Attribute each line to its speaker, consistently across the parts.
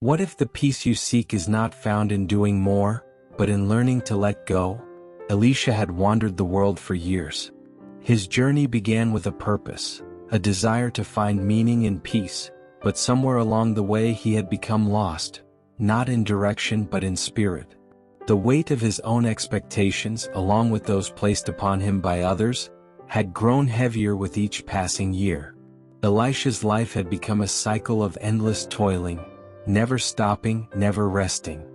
Speaker 1: What if the peace you seek is not found in doing more, but in learning to let go? Elisha had wandered the world for years. His journey began with a purpose, a desire to find meaning and peace, but somewhere along the way he had become lost, not in direction but in spirit. The weight of his own expectations, along with those placed upon him by others, had grown heavier with each passing year. Elisha's life had become a cycle of endless toiling, never stopping, never resting.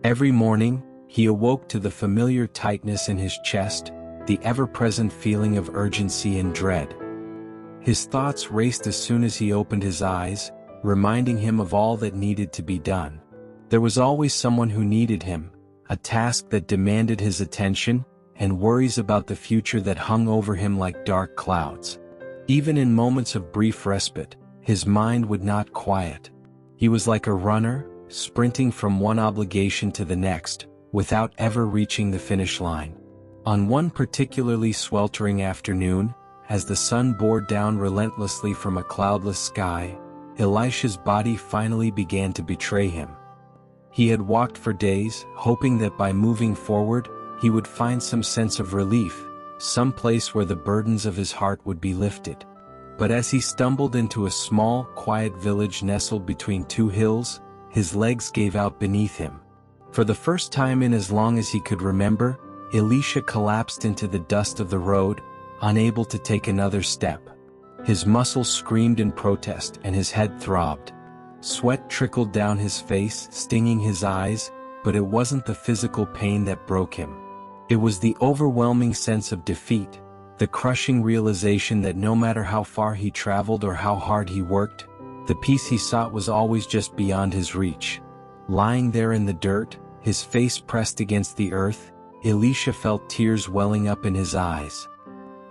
Speaker 1: Every morning, he awoke to the familiar tightness in his chest, the ever-present feeling of urgency and dread. His thoughts raced as soon as he opened his eyes, reminding him of all that needed to be done. There was always someone who needed him, a task that demanded his attention, and worries about the future that hung over him like dark clouds. Even in moments of brief respite, his mind would not quiet. He was like a runner, sprinting from one obligation to the next, without ever reaching the finish line. On one particularly sweltering afternoon, as the sun bore down relentlessly from a cloudless sky, Elisha's body finally began to betray him. He had walked for days, hoping that by moving forward, he would find some sense of relief, some place where the burdens of his heart would be lifted. But as he stumbled into a small, quiet village nestled between two hills, his legs gave out beneath him. For the first time in as long as he could remember, Elisha collapsed into the dust of the road, unable to take another step. His muscles screamed in protest and his head throbbed. Sweat trickled down his face, stinging his eyes, but it wasn't the physical pain that broke him. It was the overwhelming sense of defeat, the crushing realization that no matter how far he traveled or how hard he worked, the peace he sought was always just beyond his reach. Lying there in the dirt, his face pressed against the earth, Elisha felt tears welling up in his eyes.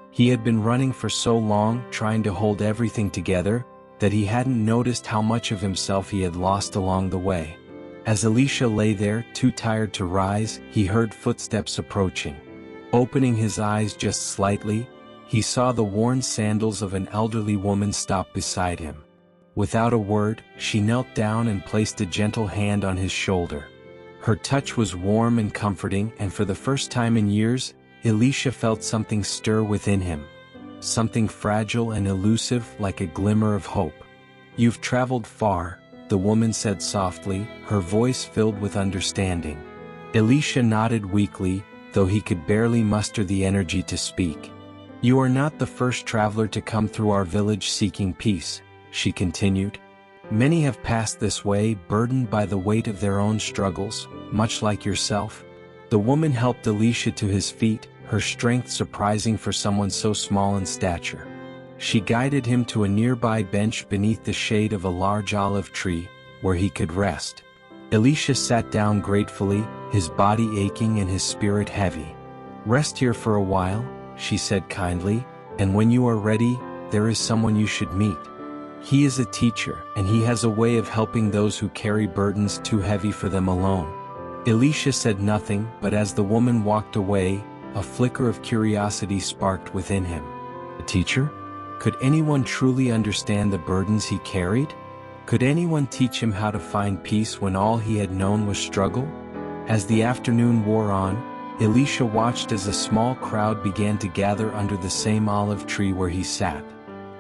Speaker 1: He had been running for so long, trying to hold everything together, that he hadn't noticed how much of himself he had lost along the way. As Elisha lay there, too tired to rise, he heard footsteps approaching. Opening his eyes just slightly, he saw the worn sandals of an elderly woman stop beside him. Without a word, she knelt down and placed a gentle hand on his shoulder. Her touch was warm and comforting, and for the first time in years, Elisha felt something stir within him. Something fragile and elusive, like a glimmer of hope. "You've traveled far," the woman said softly, her voice filled with understanding. Elisha nodded weakly, though he could barely muster the energy to speak. "You are not the first traveler to come through our village seeking peace," she continued. "Many have passed this way, burdened by the weight of their own struggles, much like yourself." The woman helped Elisha to his feet, her strength surprising for someone so small in stature. She guided him to a nearby bench beneath the shade of a large olive tree, where he could rest. Elisha sat down gratefully, his body aching and his spirit heavy. "Rest here for a while," she said kindly, "and when you are ready, there is someone you should meet. He is a teacher, and he has a way of helping those who carry burdens too heavy for them alone." Elisha said nothing, but as the woman walked away, a flicker of curiosity sparked within him. A teacher? Could anyone truly understand the burdens he carried? Could anyone teach him how to find peace when all he had known was struggle? As the afternoon wore on, Elisha watched as a small crowd began to gather under the same olive tree where he sat.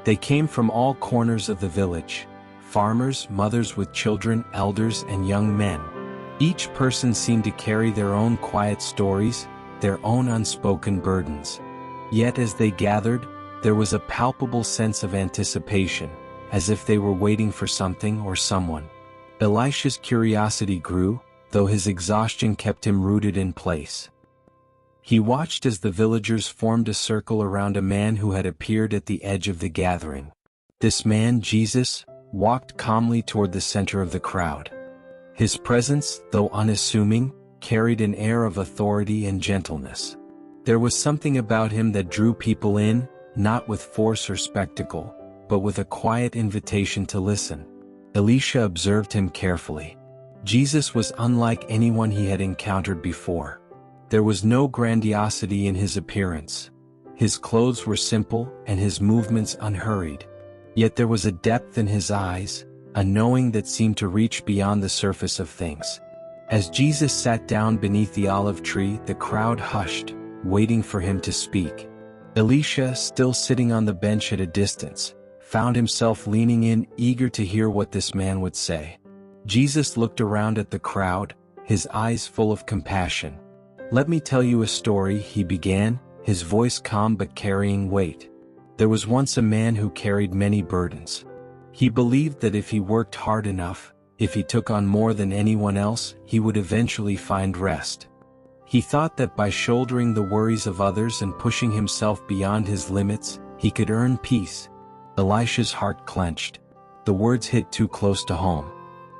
Speaker 1: They came from all corners of the village: farmers, mothers with children, elders, and young men. Each person seemed to carry their own quiet stories, their own unspoken burdens. Yet as they gathered, there was a palpable sense of anticipation, as if they were waiting for something or someone. Elisha's curiosity grew, though his exhaustion kept him rooted in place. He watched as the villagers formed a circle around a man who had appeared at the edge of the gathering. This man, Jesus, walked calmly toward the center of the crowd. His presence, though unassuming, carried an air of authority and gentleness. There was something about him that drew people in, not with force or spectacle, but with a quiet invitation to listen. Elisha observed him carefully. Jesus was unlike anyone he had encountered before. There was no grandiosity in his appearance. His clothes were simple and his movements unhurried. Yet there was a depth in his eyes, a knowing that seemed to reach beyond the surface of things. As Jesus sat down beneath the olive tree, the crowd hushed, waiting for him to speak. Elisha, still sitting on the bench at a distance, found himself leaning in, eager to hear what this man would say. Jesus looked around at the crowd, his eyes full of compassion. "Let me tell you a story," he began, his voice calm but carrying weight. "There was once a man who carried many burdens. He believed that if he worked hard enough, if he took on more than anyone else, he would eventually find rest. He thought that by shouldering the worries of others and pushing himself beyond his limits, he could earn peace." Elisha's heart clenched. The words hit too close to home.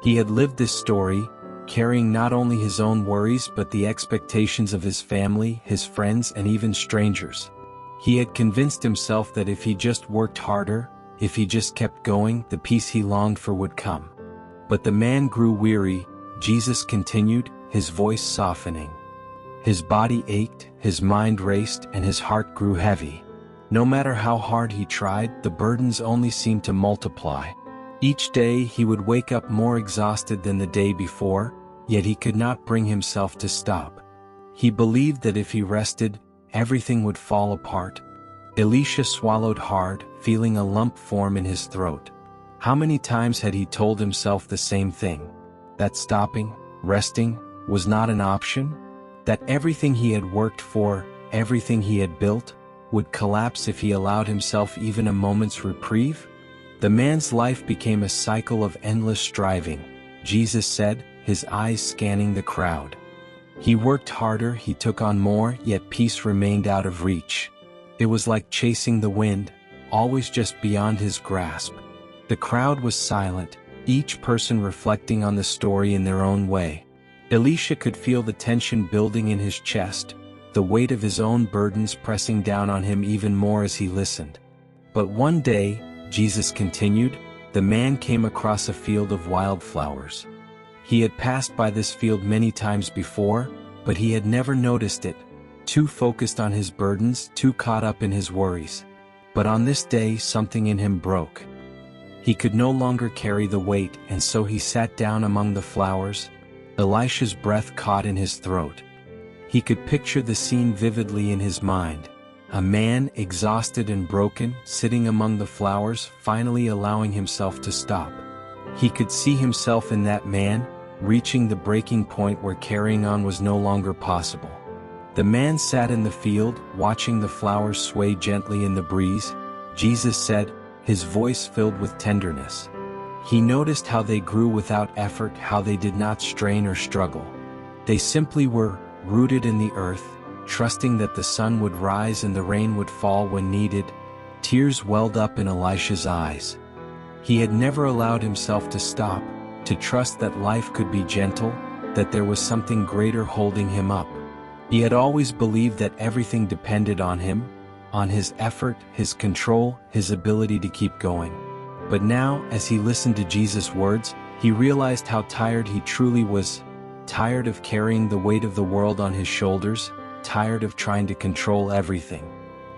Speaker 1: He had lived this story, carrying not only his own worries but the expectations of his family, his friends, and even strangers. He had convinced himself that if he just worked harder, if he just kept going, the peace he longed for would come. But the man grew weary. Jesus continued, his voice softening. His body ached, his mind raced, and his heart grew heavy. No matter how hard he tried, the burdens only seemed to multiply. Each day he would wake up more exhausted than the day before, yet he could not bring himself to stop. He believed that if he rested, everything would fall apart. Elisha swallowed hard, feeling a lump form in his throat. How many times had he told himself the same thing? That stopping, resting, was not an option? That everything he had worked for, everything he had built, would collapse if he allowed himself even a moment's reprieve? The man's life became a cycle of endless striving, Jesus said, his eyes scanning the crowd. He worked harder, he took on more, yet peace remained out of reach. It was like chasing the wind, always just beyond his grasp. The crowd was silent, each person reflecting on the story in their own way. Elisha could feel the tension building in his chest, the weight of his own burdens pressing down on him even more as he listened. But one day, Jesus continued, the man came across a field of wildflowers. He had passed by this field many times before, but he had never noticed it, too focused on his burdens, too caught up in his worries. But on this day, something in him broke. He could no longer carry the weight, and so he sat down among the flowers. Elisha's breath caught in his throat. He could picture the scene vividly in his mind. A man, exhausted and broken, sitting among the flowers, finally allowing himself to stop. He could see himself in that man, reaching the breaking point where carrying on was no longer possible. The man sat in the field, watching the flowers sway gently in the breeze. Jesus said, his voice filled with tenderness. He noticed how they grew without effort, how they did not strain or struggle. They simply were, rooted in the earth, trusting that the sun would rise and the rain would fall when needed. Tears welled up in Elisha's eyes. He had never allowed himself to stop, to trust that life could be gentle, that there was something greater holding him up. He had always believed that everything depended on him, on his effort, his control, his ability to keep going. But now, as he listened to Jesus' words, he realized how tired he truly was, tired of carrying the weight of the world on his shoulders, tired of trying to control everything.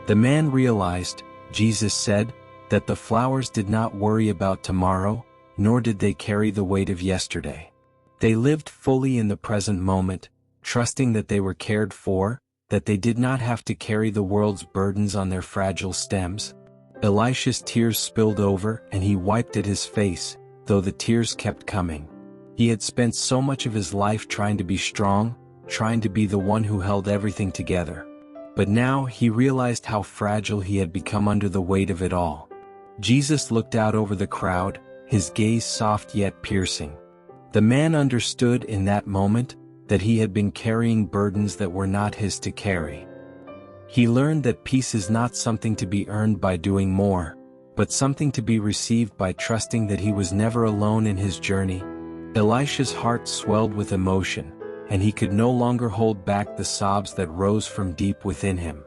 Speaker 1: The man realized, Jesus said, that the flowers did not worry about tomorrow, nor did they carry the weight of yesterday. They lived fully in the present moment, trusting that they were cared for, that they did not have to carry the world's burdens on their fragile stems. Elisha's tears spilled over, and he wiped at his face, though the tears kept coming. He had spent so much of his life trying to be strong, trying to be the one who held everything together. But now he realized how fragile he had become under the weight of it all. Jesus looked out over the crowd, his gaze soft yet piercing. The man understood in that moment that he had been carrying burdens that were not his to carry. He learned that peace is not something to be earned by doing more, but something to be received by trusting that he was never alone in his journey. Elisha's heart swelled with emotion, and he could no longer hold back the sobs that rose from deep within him.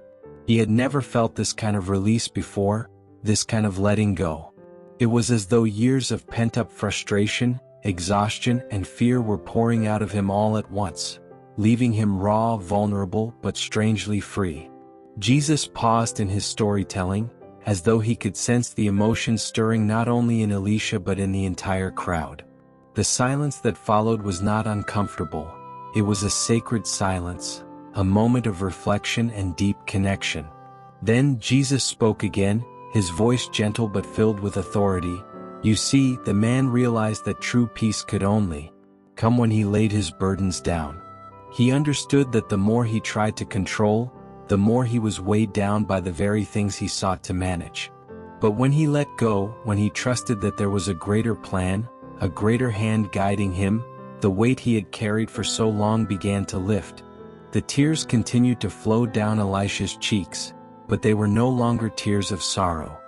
Speaker 1: He had never felt this kind of release before, this kind of letting go. It was as though years of pent-up frustration, exhaustion, and fear were pouring out of him all at once, leaving him raw, vulnerable, but strangely free. Jesus paused in his storytelling, as though he could sense the emotion stirring not only in Elisha but in the entire crowd. The silence that followed was not uncomfortable. It was a sacred silence, a moment of reflection and deep connection. Then Jesus spoke again, his voice gentle but filled with authority. You see, the man realized that true peace could only come when he laid his burdens down. He understood that the more he tried to control, the more he was weighed down by the very things he sought to manage. But when he let go, when he trusted that there was a greater plan, a greater hand guiding him, the weight he had carried for so long began to lift. The tears continued to flow down Elisha's cheeks, but they were no longer tears of sorrow.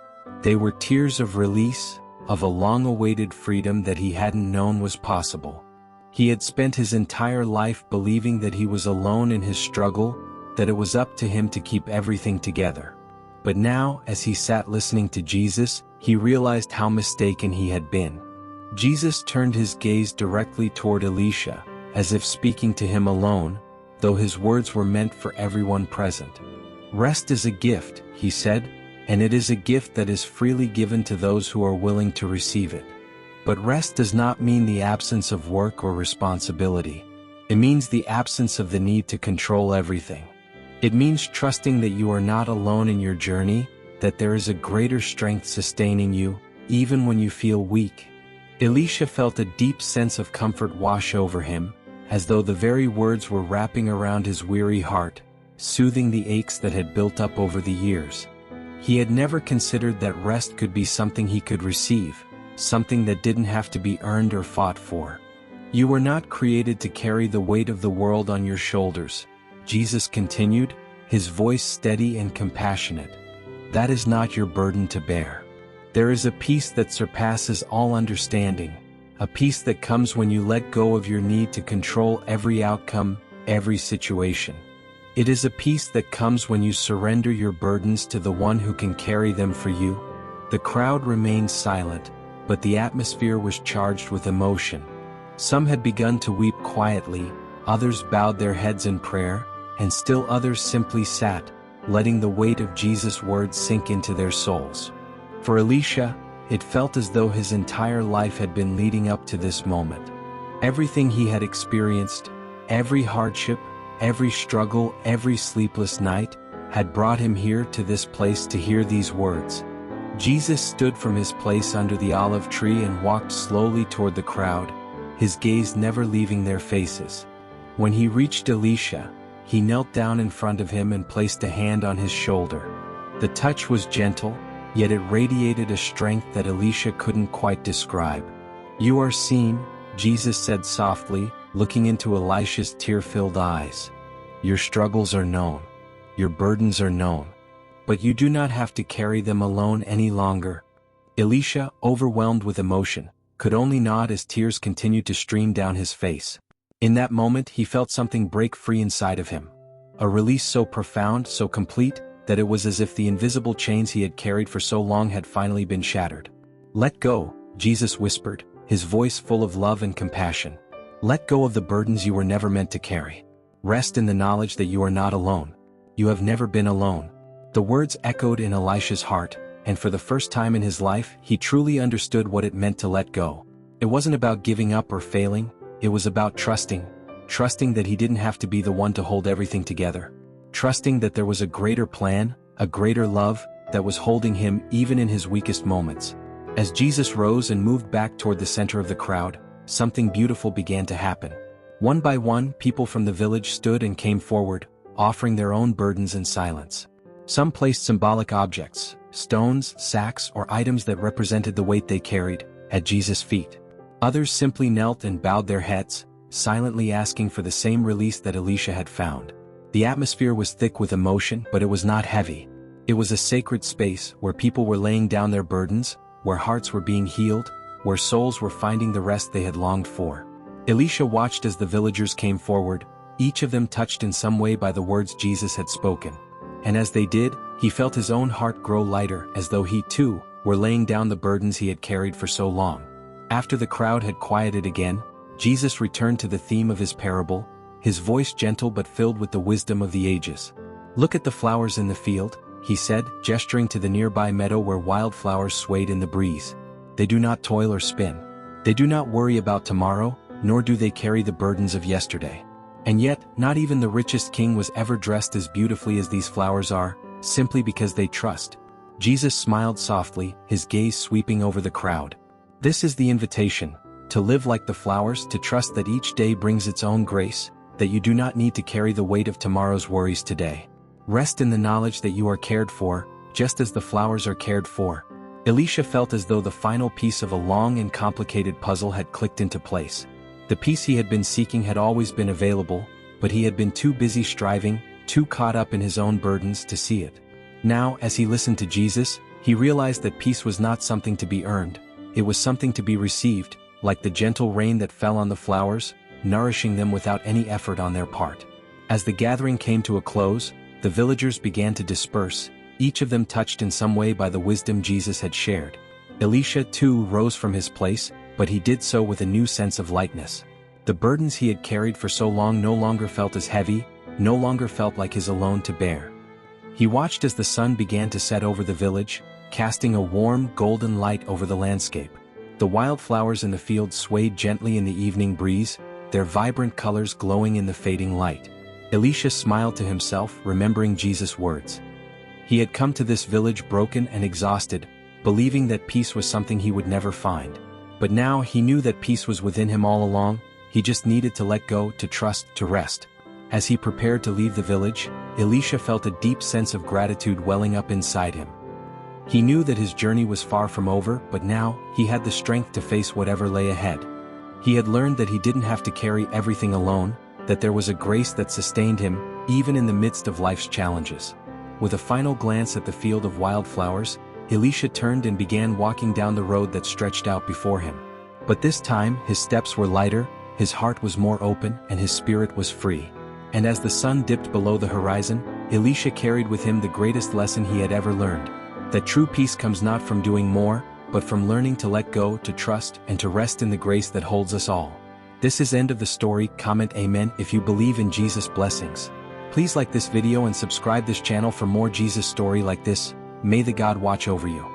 Speaker 1: They were tears of release, of a long-awaited freedom that he hadn't known was possible. He had spent his entire life believing that he was alone in his struggle, that it was up to him to keep everything together. But now, as he sat listening to Jesus, he realized how mistaken he had been. Jesus turned his gaze directly toward Elisha, as if speaking to him alone, though his words were meant for everyone present. Rest is a gift, he said, and it is a gift that is freely given to those who are willing to receive it. But rest does not mean the absence of work or responsibility. It means the absence of the need to control everything. It means trusting that you are not alone in your journey, that there is a greater strength sustaining you, even when you feel weak. Elisha felt a deep sense of comfort wash over him, as though the very words were wrapping around his weary heart, soothing the aches that had built up over the years. He had never considered that rest could be something he could receive, something that didn't have to be earned or fought for. You were not created to carry the weight of the world on your shoulders, Jesus continued, his voice steady and compassionate. That is not your burden to bear. There is a peace that surpasses all understanding, a peace that comes when you let go of your need to control every outcome, every situation. It is a peace that comes when you surrender your burdens to the one who can carry them for you. The crowd remained silent, but the atmosphere was charged with emotion. Some had begun to weep quietly, others bowed their heads in prayer, and still others simply sat, letting the weight of Jesus' words sink into their souls. For Elisha, it felt as though his entire life had been leading up to this moment. Everything he had experienced, every hardship, every struggle, every sleepless night, had brought him here to this place to hear these words. Jesus stood from his place under the olive tree and walked slowly toward the crowd, his gaze never leaving their faces. When he reached Elisha, he knelt down in front of him and placed a hand on his shoulder. The touch was gentle, yet it radiated a strength that Elisha couldn't quite describe. "You are seen," Jesus said softly, looking into Elisha's tear-filled eyes. "Your struggles are known. Your burdens are known. But you do not have to carry them alone any longer." Elisha, overwhelmed with emotion, could only nod as tears continued to stream down his face. In that moment he felt something break free inside of him. A release so profound, so complete, that it was as if the invisible chains he had carried for so long had finally been shattered. "Let go," Jesus whispered, his voice full of love and compassion. "Let go of the burdens you were never meant to carry. Rest in the knowledge that you are not alone. You have never been alone." The words echoed in Elisha's heart, and for the first time in his life he truly understood what it meant to let go. It wasn't about giving up or failing, it was about trusting that he didn't have to be the one to hold everything together. Trusting that there was a greater plan, a greater love, that was holding him even in his weakest moments. As Jesus rose and moved back toward the center of the crowd, something beautiful began to happen. One by one, people from the village stood and came forward, offering their own burdens in silence. Some placed symbolic objects, stones, sacks, or items that represented the weight they carried, at Jesus' feet. Others simply knelt and bowed their heads, silently asking for the same release that Elisha had found. The atmosphere was thick with emotion, but it was not heavy. It was a sacred space where people were laying down their burdens, where hearts were being healed, where souls were finding the rest they had longed for. Elisha watched as the villagers came forward, each of them touched in some way by the words Jesus had spoken. And as they did, he felt his own heart grow lighter, as though he too were laying down the burdens he had carried for so long. After the crowd had quieted again, Jesus returned to the theme of his parable, his voice gentle but filled with the wisdom of the ages. "Look at the flowers in the field," he said, gesturing to the nearby meadow where wildflowers swayed in the breeze. They do not toil or spin. They do not worry about tomorrow, nor do they carry the burdens of yesterday. And yet, not even the richest king was ever dressed as beautifully as these flowers are, simply because they trust. Jesus smiled softly, his gaze sweeping over the crowd. This is the invitation, to live like the flowers, to trust that each day brings its own grace, that you do not need to carry the weight of tomorrow's worries today. Rest in the knowledge that you are cared for, just as the flowers are cared for. Elisha felt as though the final piece of a long and complicated puzzle had clicked into place. The peace he had been seeking had always been available, but he had been too busy striving, too caught up in his own burdens to see it. Now, as he listened to Jesus, he realized that peace was not something to be earned. It was something to be received, like the gentle rain that fell on the flowers, nourishing them without any effort on their part. As the gathering came to a close, the villagers began to disperse, each of them touched in some way by the wisdom Jesus had shared. Elisha, too, rose from his place, but he did so with a new sense of lightness. The burdens he had carried for so long no longer felt as heavy, no longer felt like his alone to bear. He watched as the sun began to set over the village, casting a warm, golden light over the landscape. The wildflowers in the field swayed gently in the evening breeze, their vibrant colors glowing in the fading light. Elisha smiled to himself, remembering Jesus' words. He had come to this village broken and exhausted, believing that peace was something he would never find. But now he knew that peace was within him all along, he just needed to let go, to trust, to rest. As he prepared to leave the village, Elisha felt a deep sense of gratitude welling up inside him. He knew that his journey was far from over, but now, he had the strength to face whatever lay ahead. He had learned that he didn't have to carry everything alone, that there was a grace that sustained him, even in the midst of life's challenges. With a final glance at the field of wildflowers, Elisha turned and began walking down the road that stretched out before him. But this time, his steps were lighter, his heart was more open, and his spirit was free. And as the sun dipped below the horizon, Elisha carried with him the greatest lesson he had ever learned. That true peace comes not from doing more, but from learning to let go, to trust, and to rest in the grace that holds us all. This is end of the story. Comment Amen if you believe in Jesus' blessings. Please like this video and subscribe this channel for more Jesus story like this. May the God watch over you.